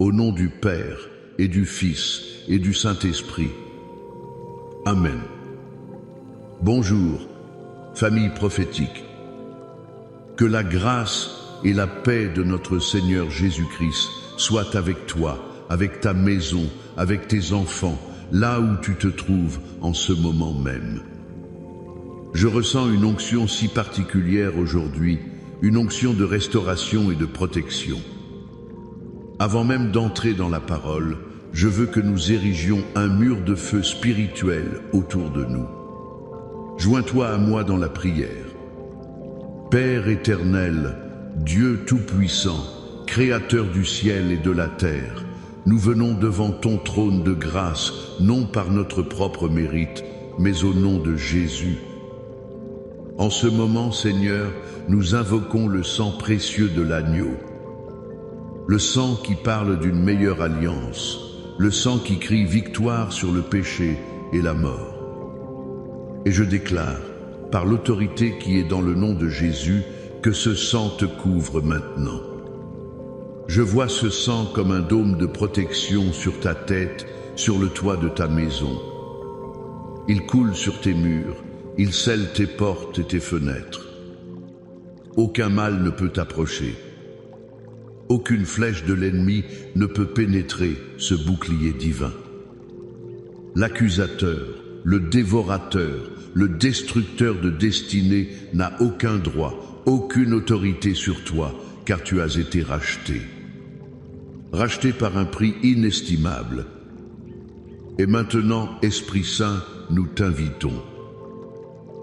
au nom du Père et du Fils et du Saint-Esprit. Amen. Bonjour, famille prophétique. Que la grâce et la paix de notre Seigneur Jésus-Christ soient avec toi, avec ta maison, avec tes enfants, là où tu te trouves en ce moment même. Je ressens une onction si particulière aujourd'hui, une onction de restauration et de protection. Avant même d'entrer dans la parole, je veux que nous érigions un mur de feu spirituel autour de nous. Joins-toi à moi dans la prière. Père éternel, Dieu tout-puissant, Créateur du ciel et de la terre, nous venons devant ton trône de grâce, non par notre propre mérite, mais au nom de Jésus. En ce moment, Seigneur, nous invoquons le sang précieux de l'agneau. Le sang qui parle d'une meilleure alliance, le sang qui crie victoire sur le péché et la mort. Et je déclare, par l'autorité qui est dans le nom de Jésus, que ce sang te couvre maintenant. Je vois ce sang comme un dôme de protection sur ta tête, sur le toit de ta maison. Il coule sur tes murs, il scelle tes portes et tes fenêtres. Aucun mal ne peut t'approcher. Aucune flèche de l'ennemi ne peut pénétrer ce bouclier divin. L'accusateur, le dévorateur, le destructeur de destinée n'a aucun droit, aucune autorité sur toi, car tu as été racheté. Racheté par un prix inestimable. Et maintenant, Esprit Saint, nous t'invitons.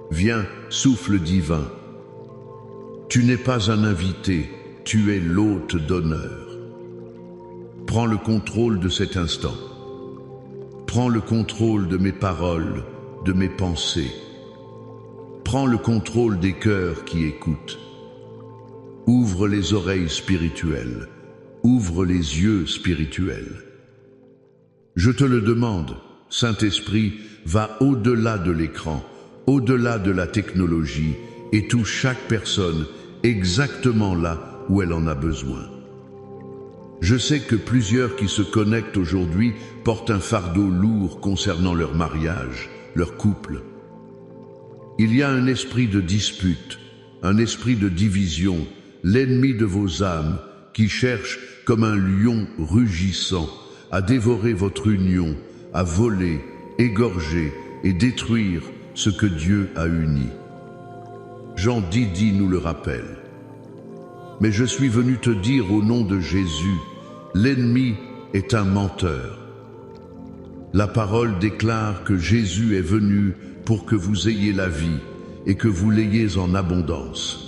Viens, souffle divin. Tu n'es pas un invité, tu es l'hôte d'honneur. Prends le contrôle de cet instant. Prends le contrôle de mes paroles, de mes pensées. Prends le contrôle des cœurs qui écoutent. Ouvre les oreilles spirituelles. Ouvre les yeux spirituels. Je te le demande, Saint-Esprit, va au-delà de l'écran, au-delà de la technologie et touche chaque personne exactement là où elle en a besoin. Je sais que plusieurs qui se connectent aujourd'hui portent un fardeau lourd concernant leur mariage, leur couple. Il y a un esprit de dispute, un esprit de division, l'ennemi de vos âmes qui cherche comme un lion rugissant à dévorer votre union, à voler, égorger et détruire ce que Dieu a uni. Jean 10 nous le rappelle. Mais je suis venu te dire au nom de Jésus, l'ennemi est un menteur. La parole déclare que Jésus est venu pour que vous ayez la vie et que vous l'ayez en abondance.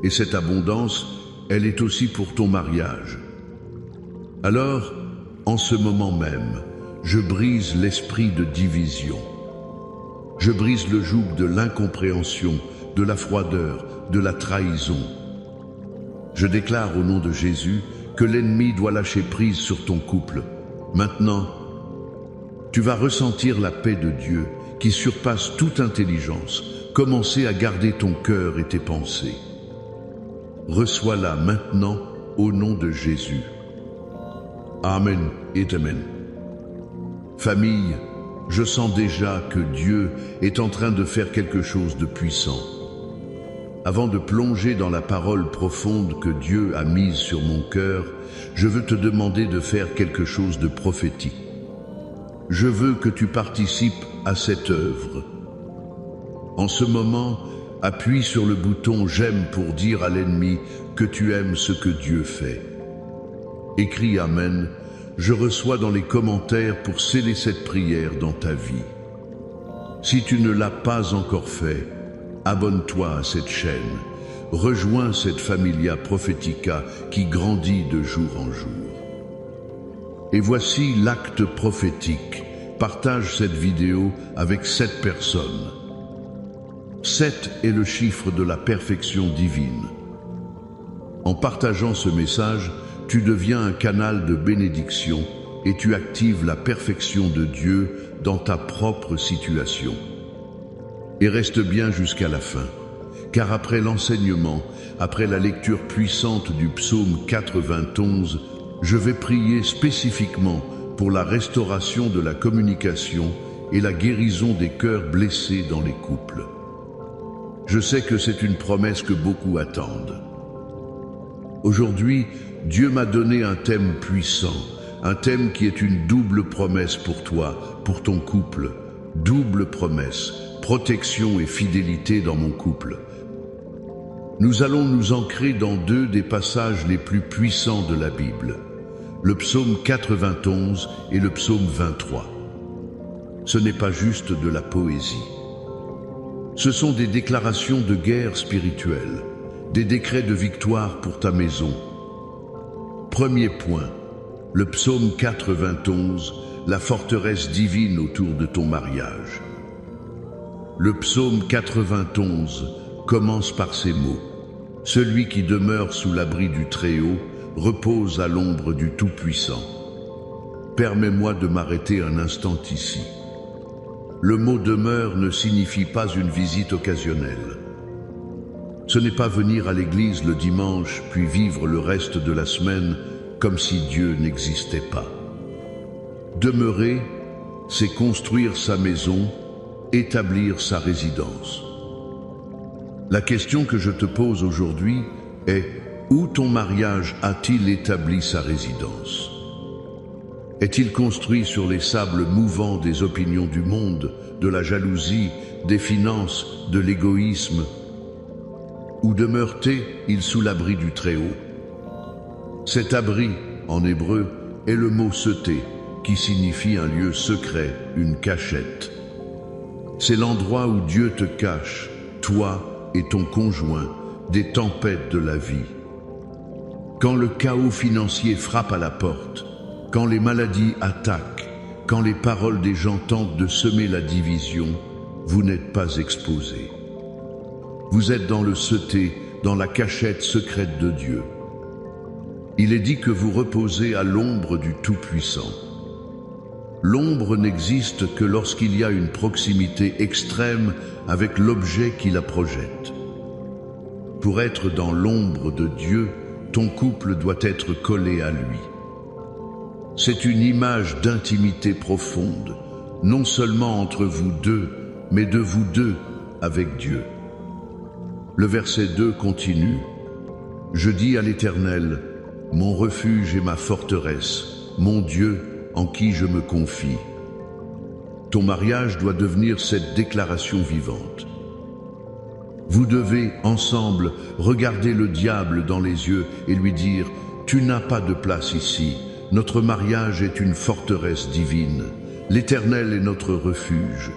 Et cette abondance, elle est aussi pour ton mariage. Alors, en ce moment même, je brise l'esprit de division. Je brise le joug de l'incompréhension, de la froideur, de la trahison. Je déclare au nom de Jésus que l'ennemi doit lâcher prise sur ton couple. Maintenant, tu vas ressentir la paix de Dieu qui surpasse toute intelligence. Commencer à garder ton cœur et tes pensées. Reçois-la maintenant au nom de Jésus. Amen et Amen. Famille, je sens déjà que Dieu est en train de faire quelque chose de puissant. Avant de plonger dans la parole profonde que Dieu a mise sur mon cœur, je veux te demander de faire quelque chose de prophétique. Je veux que tu participes à cette œuvre. En ce moment, appuie sur le bouton « J'aime » pour dire à l'ennemi que tu aimes ce que Dieu fait. Écris « Amen ». Je reçois dans les commentaires pour sceller cette prière dans ta vie. Si tu ne l'as pas encore fait, abonne-toi à cette chaîne. Rejoins cette Familia Prophetica qui grandit de jour en jour. Et voici l'acte prophétique. Partage cette vidéo avec 7 personnes. 7 est le chiffre de la perfection divine. En partageant ce message, tu deviens un canal de bénédiction et tu actives la perfection de Dieu dans ta propre situation. Et reste bien jusqu'à la fin, car après l'enseignement, après la lecture puissante du psaume 91, Je vais prier spécifiquement pour la restauration de la communication et la guérison des cœurs blessés dans les couples. Je sais que c'est une promesse que beaucoup attendent. Aujourd'hui, Dieu m'a donné un thème puissant, un thème qui est une double promesse pour toi, pour ton couple. Double promesse, protection et fidélité dans mon couple. Nous allons nous ancrer dans deux des passages les plus puissants de la Bible, le psaume 91 et le psaume 23. Ce n'est pas juste de la poésie. Ce sont des déclarations de guerre spirituelle, des décrets de victoire pour ta maison. Premier point, le psaume 91, la forteresse divine autour de ton mariage. Le psaume 91 commence par ces mots. Celui qui demeure sous l'abri du Très-Haut repose à l'ombre du Tout-Puissant. Permets-moi de m'arrêter un instant ici. Le mot demeure ne signifie pas une visite occasionnelle. Ce n'est pas venir à l'église le dimanche puis vivre le reste de la semaine comme si Dieu n'existait pas. Demeurer, c'est construire sa maison, établir sa résidence. La question que je te pose aujourd'hui est: où ton mariage a-t-il établi sa résidence? Est-il construit sur les sables mouvants des opinions du monde, de la jalousie, des finances, de l'égoïsme? Ou demeure-t-il sous l'abri du Très-Haut? Cet abri, en hébreu, est le mot seté, qui signifie un lieu secret, une cachette. C'est l'endroit où Dieu te cache, toi et ton conjoint, des tempêtes de la vie. Quand le chaos financier frappe à la porte, quand les maladies attaquent, quand les paroles des gens tentent de semer la division, vous n'êtes pas exposé. Vous êtes dans le seté, dans la cachette secrète de Dieu. Il est dit que vous reposez à l'ombre du Tout-Puissant. L'ombre n'existe que lorsqu'il y a une proximité extrême avec l'objet qui la projette. Pour être dans l'ombre de Dieu, ton couple doit être collé à lui. C'est une image d'intimité profonde, non seulement entre vous deux, mais de vous deux avec Dieu. Le verset 2 continue. Je dis à l'Éternel, mon refuge et ma forteresse, mon Dieu en qui je me confie. Ton mariage doit devenir cette déclaration vivante. Vous devez, ensemble, regarder le diable dans les yeux et lui dire « Tu n'as pas de place ici. Notre mariage est une forteresse divine. L'Éternel est notre refuge. »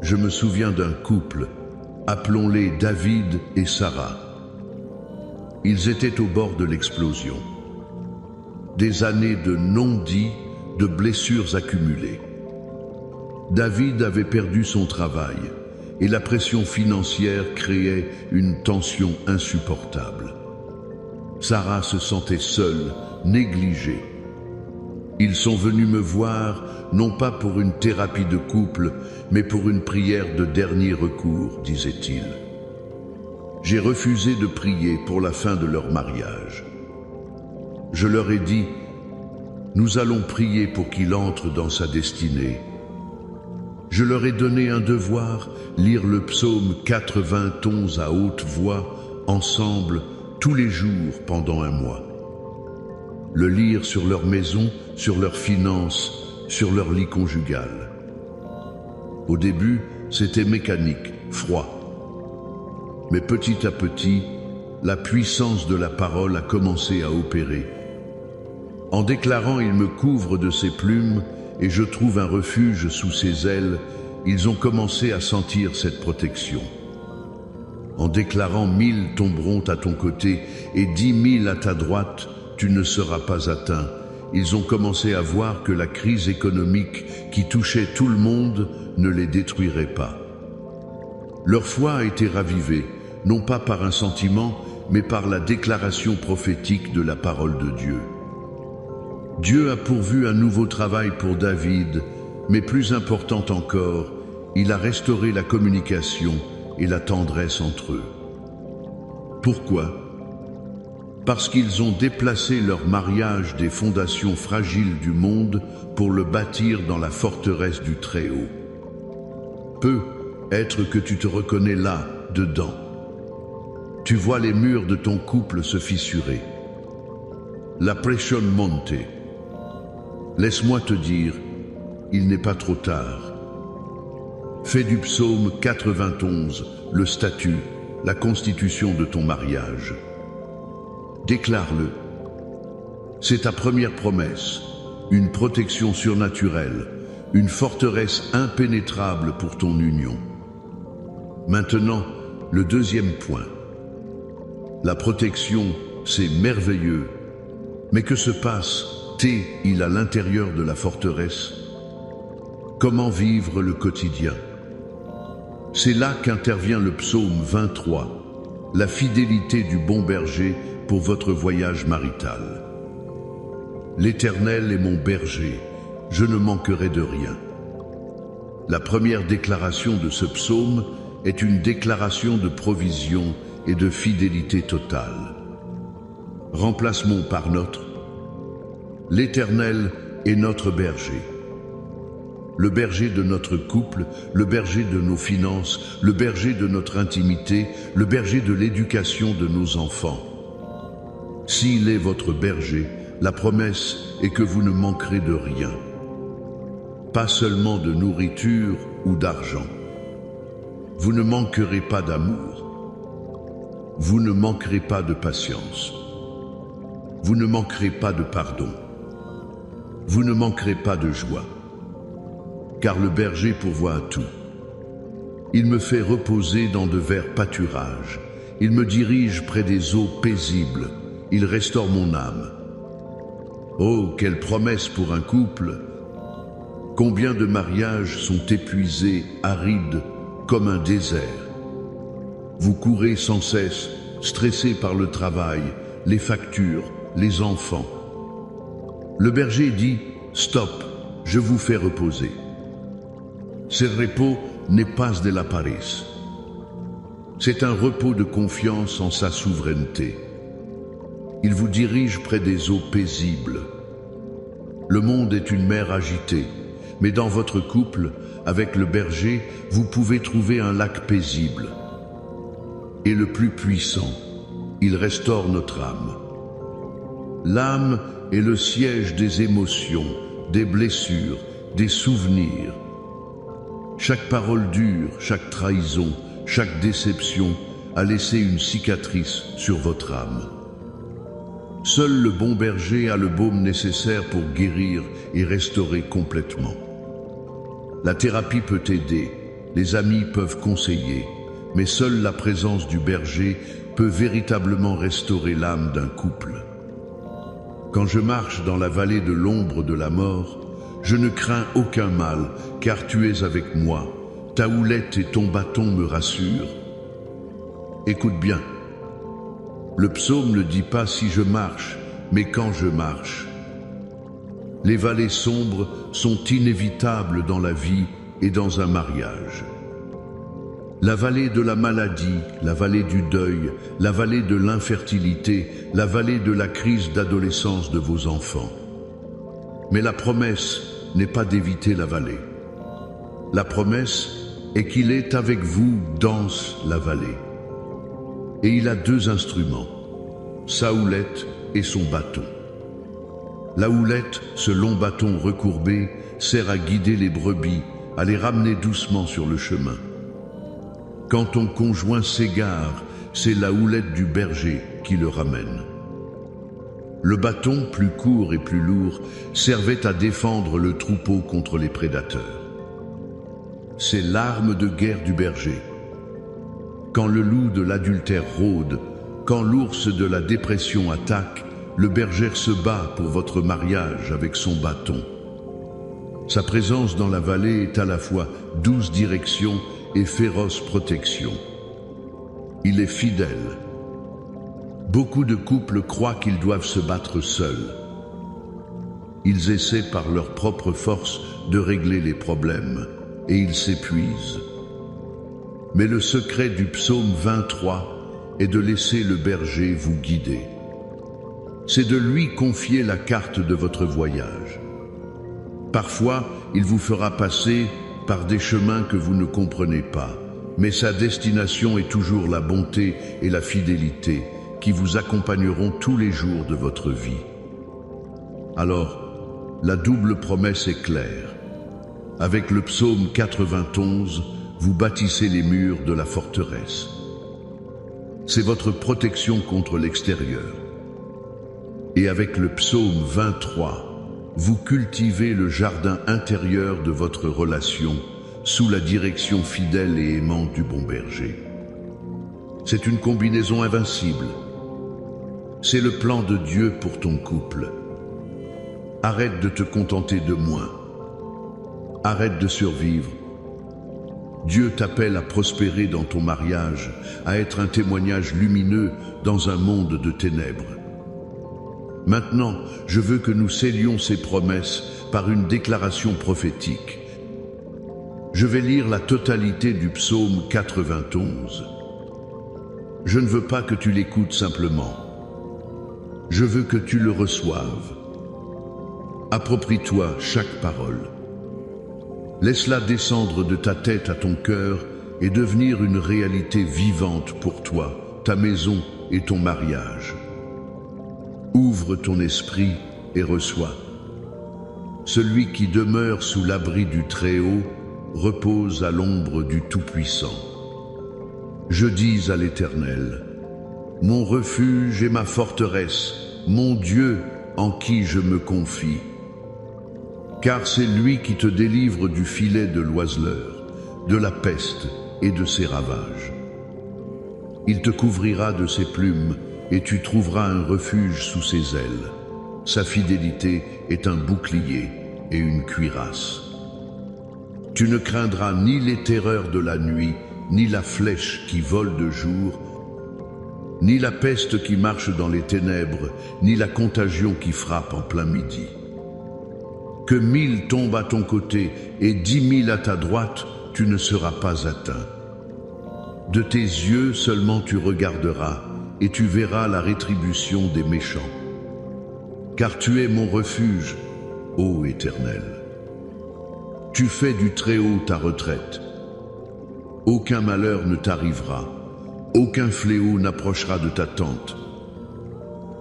Je me souviens d'un couple, appelons-les David et Sarah. Ils étaient au bord de l'explosion. Des années de non-dits, de blessures accumulées. David avait perdu son travail et la pression financière créait une tension insupportable. Sarah se sentait seule, négligée. Ils sont venus me voir, non pas pour une thérapie de couple, mais pour une prière de dernier recours, disait-il. J'ai refusé de prier pour la fin de leur mariage. Je leur ai dit, nous allons prier pour qu'il entre dans sa destinée. Je leur ai donné un devoir, lire le psaume 91 à haute voix, ensemble, tous les jours pendant un mois. Le lire sur leur maison, sur leurs finances, sur leur lit conjugal. Au début, c'était mécanique, froid. Mais petit à petit, la puissance de la parole a commencé à opérer. En déclarant « Il me couvre de ses plumes et je trouve un refuge sous ses ailes », ils ont commencé à sentir cette protection. En déclarant « 1000 tomberont à ton côté et 10 000 à ta droite, tu ne seras pas atteint », ils ont commencé à voir que la crise économique qui touchait tout le monde ne les détruirait pas. Leur foi a été ravivée, non pas par un sentiment, mais par la déclaration prophétique de la parole de Dieu. Dieu a pourvu un nouveau travail pour David, mais plus important encore, il a restauré la communication et la tendresse entre eux. Pourquoi ? Parce qu'ils ont déplacé leur mariage des fondations fragiles du monde pour le bâtir dans la forteresse du Très-Haut. Peut être que tu te reconnais là, dedans. Tu vois les murs de ton couple se fissurer. La pression monte. Laisse-moi te dire, il n'est pas trop tard. Fais du psaume 91 le statut, la constitution de ton mariage. Déclare-le. C'est ta première promesse, une protection surnaturelle, une forteresse impénétrable pour ton union. Maintenant, le deuxième point. La protection, c'est merveilleux. Mais que se passe-t-il à l'intérieur de la forteresse? Comment vivre le quotidien? C'est là qu'intervient le psaume 23, la fidélité du bon berger pour votre voyage marital. L'Éternel est mon berger, je ne manquerai de rien. La première déclaration de ce psaume est une déclaration de provision et de fidélité totale. Remplace-moi par notre. L'Éternel est notre berger. Le berger de notre couple, le berger de nos finances, le berger de notre intimité, le berger de l'éducation de nos enfants. S'il est votre berger, la promesse est que vous ne manquerez de rien. Pas seulement de nourriture ou d'argent. Vous ne manquerez pas d'amour. Vous ne manquerez pas de patience. Vous ne manquerez pas de pardon. Vous ne manquerez pas de joie. Car le berger pourvoit à tout. Il me fait reposer dans de verts pâturages. Il me dirige près des eaux paisibles. Il restaure mon âme. Oh, quelle promesse pour un couple! Combien de mariages sont épuisés, arides, comme un désert. Vous courez sans cesse, stressé par le travail, les factures, les enfants. Le berger dit « Stop, je vous fais reposer ». Ce repos n'est pas de la paresse. C'est un repos de confiance en sa souveraineté. Il vous dirige près des eaux paisibles. Le monde est une mer agitée, mais dans votre couple, avec le berger, vous pouvez trouver un lac paisible. Et le plus puissant, il restaure notre âme. L'âme est le siège des émotions, des blessures, des souvenirs. Chaque parole dure, chaque trahison, chaque déception a laissé une cicatrice sur votre âme. Seul le bon berger a le baume nécessaire pour guérir et restaurer complètement. La thérapie peut aider, les amis peuvent conseiller, mais seule la présence du berger peut véritablement restaurer l'âme d'un couple. Quand je marche dans la vallée de l'ombre de la mort, je ne crains aucun mal, car tu es avec moi. Ta houlette et ton bâton me rassurent. Écoute bien. Le psaume ne dit pas si je marche, mais quand je marche. Les vallées sombres sont inévitables dans la vie et dans un mariage. La vallée de la maladie, la vallée du deuil, la vallée de l'infertilité, la vallée de la crise d'adolescence de vos enfants. Mais la promesse n'est pas d'éviter la vallée. La promesse est qu'il est avec vous dans la vallée. Et il a deux instruments, sa houlette et son bâton. La houlette, ce long bâton recourbé, sert à guider les brebis, à les ramener doucement sur le chemin. Quand ton conjoint s'égare, c'est la houlette du berger qui le ramène. Le bâton, plus court et plus lourd, servait à défendre le troupeau contre les prédateurs. C'est l'arme de guerre du berger. Quand le loup de l'adultère rôde, quand l'ours de la dépression attaque, le berger se bat pour votre mariage avec son bâton. Sa présence dans la vallée est à la fois douce direction et féroce protection. Il est fidèle. Beaucoup de couples croient qu'ils doivent se battre seuls. Ils essaient par leur propre force de régler les problèmes et ils s'épuisent. Mais le secret du psaume 23 est de laisser le berger vous guider. c'est de lui confier la carte de votre voyage. Parfois, il vous fera passer par des chemins que vous ne comprenez pas, mais sa destination est toujours la bonté et la fidélité qui vous accompagneront tous les jours de votre vie. Alors, la double promesse est claire. Avec le psaume 91, vous bâtissez les murs de la forteresse. C'est votre protection contre l'extérieur. Et avec le psaume 23, vous cultivez le jardin intérieur de votre relation sous la direction fidèle et aimante du bon berger. C'est une combinaison invincible. C'est le plan de Dieu pour ton couple. Arrête de te contenter de moins. Arrête de survivre. Dieu t'appelle à prospérer dans ton mariage, à être un témoignage lumineux dans un monde de ténèbres. Maintenant, je veux que nous scellions ces promesses par une déclaration prophétique. Je vais lire la totalité du psaume 91. Je ne veux pas que tu l'écoutes simplement. Je veux que tu le reçoives. Approprie-toi chaque parole. Laisse-la descendre de ta tête à ton cœur et devenir une réalité vivante pour toi, ta maison et ton mariage. Ouvre ton esprit et reçois. Celui qui demeure sous l'abri du Très-Haut repose à l'ombre du Tout-Puissant. Je dis à l'Éternel, mon refuge et ma forteresse, mon Dieu en qui je me confie. Car c'est lui qui te délivre du filet de l'oiseleur, de la peste et de ses ravages. Il te couvrira de ses plumes et tu trouveras un refuge sous ses ailes. Sa fidélité est un bouclier et une cuirasse. Tu ne craindras ni les terreurs de la nuit, ni la flèche qui vole de jour, ni la peste qui marche dans les ténèbres, ni la contagion qui frappe en plein midi. Que 1000 tombent à ton côté et 10 000 à ta droite, tu ne seras pas atteint. De tes yeux seulement tu regarderas, et tu verras la rétribution des méchants. Car tu es mon refuge, ô Éternel. Tu fais du Très-Haut ta retraite. Aucun malheur ne t'arrivera, aucun fléau n'approchera de ta tente.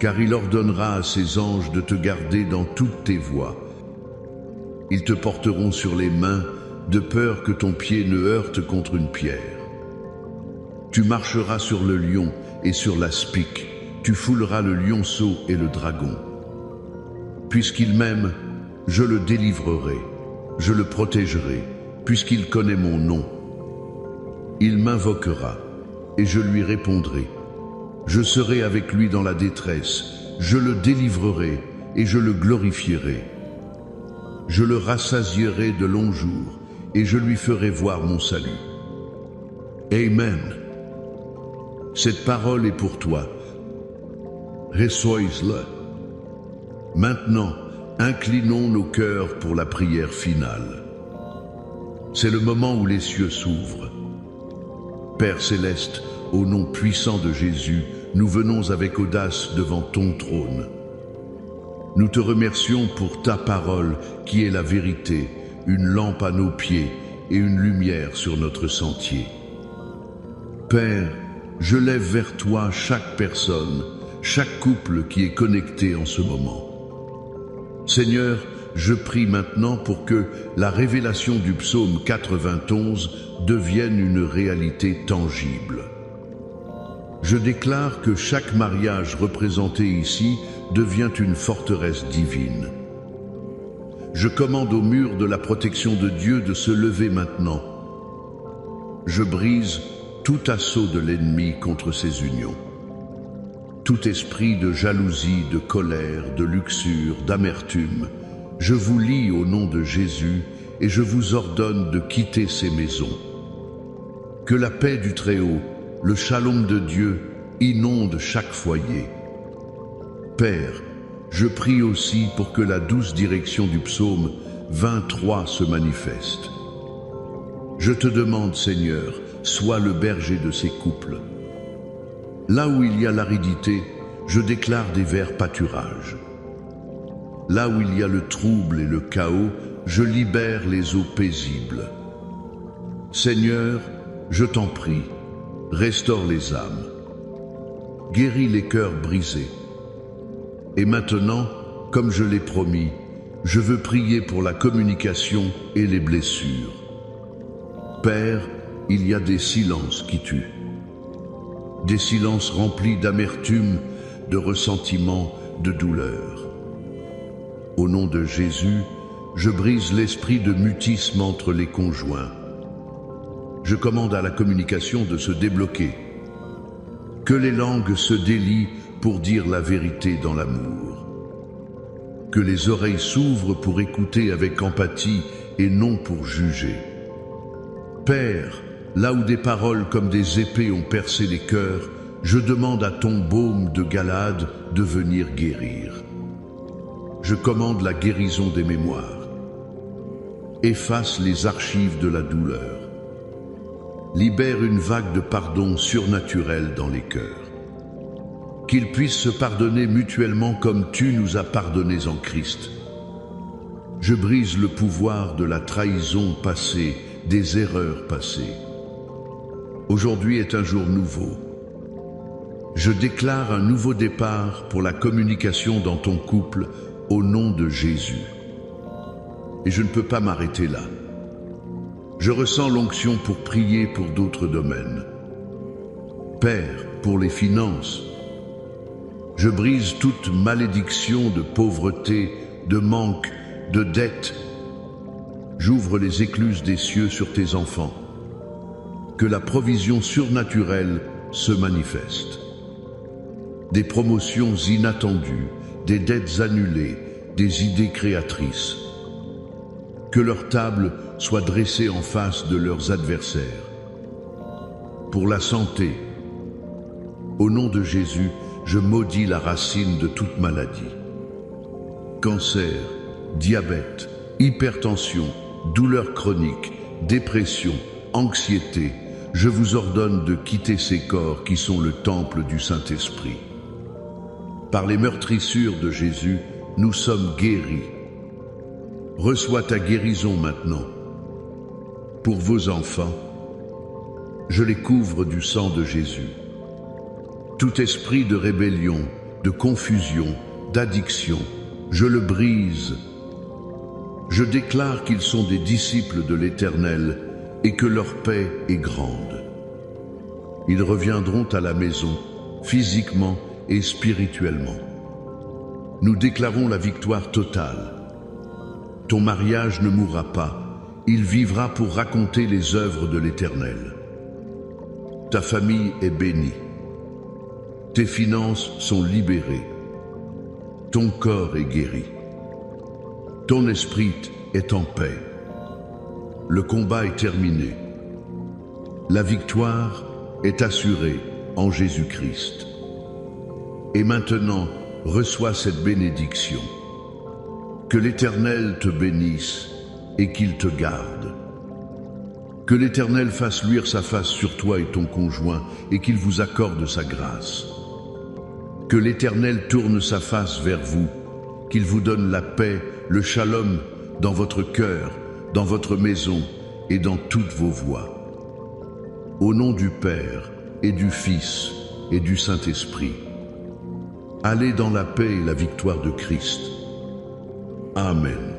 Car il ordonnera à ses anges de te garder dans toutes tes voies. Ils te porteront sur les mains, de peur que ton pied ne heurte contre une pierre. Tu marcheras sur le lion et sur l'aspic, tu fouleras le lionceau et le dragon. Puisqu'il m'aime, je le délivrerai, je le protégerai, puisqu'il connaît mon nom. Il m'invoquera, et je lui répondrai. Je serai avec lui dans la détresse, je le délivrerai, et je le glorifierai. Je le rassasierai de longs jours, et je lui ferai voir mon salut. Amen. Cette parole est pour toi. Reçois-le. Maintenant, inclinons nos cœurs pour la prière finale. C'est le moment où les cieux s'ouvrent. Père céleste, au nom puissant de Jésus, nous venons avec audace devant ton trône. Nous te remercions pour ta parole qui est la vérité, une lampe à nos pieds et une lumière sur notre sentier. Père, je lève vers toi chaque personne, chaque couple qui est connecté en ce moment. Seigneur, je prie maintenant pour que la révélation du psaume 91 devienne une réalité tangible. Je déclare que chaque mariage représenté ici devient une forteresse divine. Je commande au mur de la protection de Dieu de se lever maintenant. Je brise tout assaut de l'ennemi contre ces unions. Tout esprit de jalousie, de colère, de luxure, d'amertume, je vous lie au nom de Jésus et je vous ordonne de quitter ces maisons. Que la paix du Très-Haut, le shalom de Dieu, inonde chaque foyer. Père, je prie aussi pour que la douce direction du psaume 23 se manifeste. Je te demande, Seigneur, sois le berger de ces couples. Là où il y a l'aridité, je déclare des verts pâturages. Là où il y a le trouble et le chaos, je libère les eaux paisibles. Seigneur, je t'en prie, restaure les âmes. Guéris les cœurs brisés. Et maintenant, comme je l'ai promis, je veux prier pour la communication et les blessures. Père, il y a des silences qui tuent. Des silences remplis d'amertume, de ressentiment, de douleur. Au nom de Jésus, je brise l'esprit de mutisme entre les conjoints. Je commande à la communication de se débloquer. Que les langues se délient pour dire la vérité dans l'amour. Que les oreilles s'ouvrent pour écouter avec empathie et non pour juger. Père, là où des paroles comme des épées ont percé les cœurs, je demande à ton baume de Galade de venir guérir. Je commande la guérison des mémoires. Efface les archives de la douleur. Libère une vague de pardon surnaturel dans les cœurs. Qu'ils puissent se pardonner mutuellement comme tu nous as pardonnés en Christ. Je brise le pouvoir de la trahison passée, des erreurs passées. Aujourd'hui est un jour nouveau. Je déclare un nouveau départ pour la communication dans ton couple au nom de Jésus. Et je ne peux pas m'arrêter là. Je ressens l'onction pour prier pour d'autres domaines. Père, pour les finances, je brise toute malédiction de pauvreté, de manque, de dette. J'ouvre les écluses des cieux sur tes enfants. Que la provision surnaturelle se manifeste. Des promotions inattendues, des dettes annulées, des idées créatrices. Que leur table soit dressée en face de leurs adversaires. Pour la santé, au nom de Jésus, je maudis la racine de toute maladie. Cancer, diabète, hypertension, douleurs chroniques, dépression, anxiété, je vous ordonne de quitter ces corps qui sont le temple du Saint-Esprit. Par les meurtrissures de Jésus, nous sommes guéris. Reçois ta guérison maintenant. Pour vos enfants, je les couvre du sang de Jésus. Tout esprit de rébellion, de confusion, d'addiction, je le brise. Je déclare qu'ils sont des disciples de l'Éternel et que leur paix est grande. Ils reviendront à la maison, physiquement et spirituellement. Nous déclarons la victoire totale. Ton mariage ne mourra pas, il vivra pour raconter les œuvres de l'Éternel. Ta famille est bénie. Tes finances sont libérées. Ton corps est guéri. Ton esprit est en paix. Le combat est terminé. La victoire est assurée en Jésus-Christ. Et maintenant, reçois cette bénédiction. Que l'Éternel te bénisse et qu'il te garde. Que l'Éternel fasse luire sa face sur toi et ton conjoint et qu'il vous accorde sa grâce. Que l'Éternel tourne sa face vers vous, qu'il vous donne la paix, le shalom dans votre cœur, dans votre maison et dans toutes vos voies. Au nom du Père et du Fils et du Saint-Esprit, allez dans la paix et la victoire de Christ. Amen.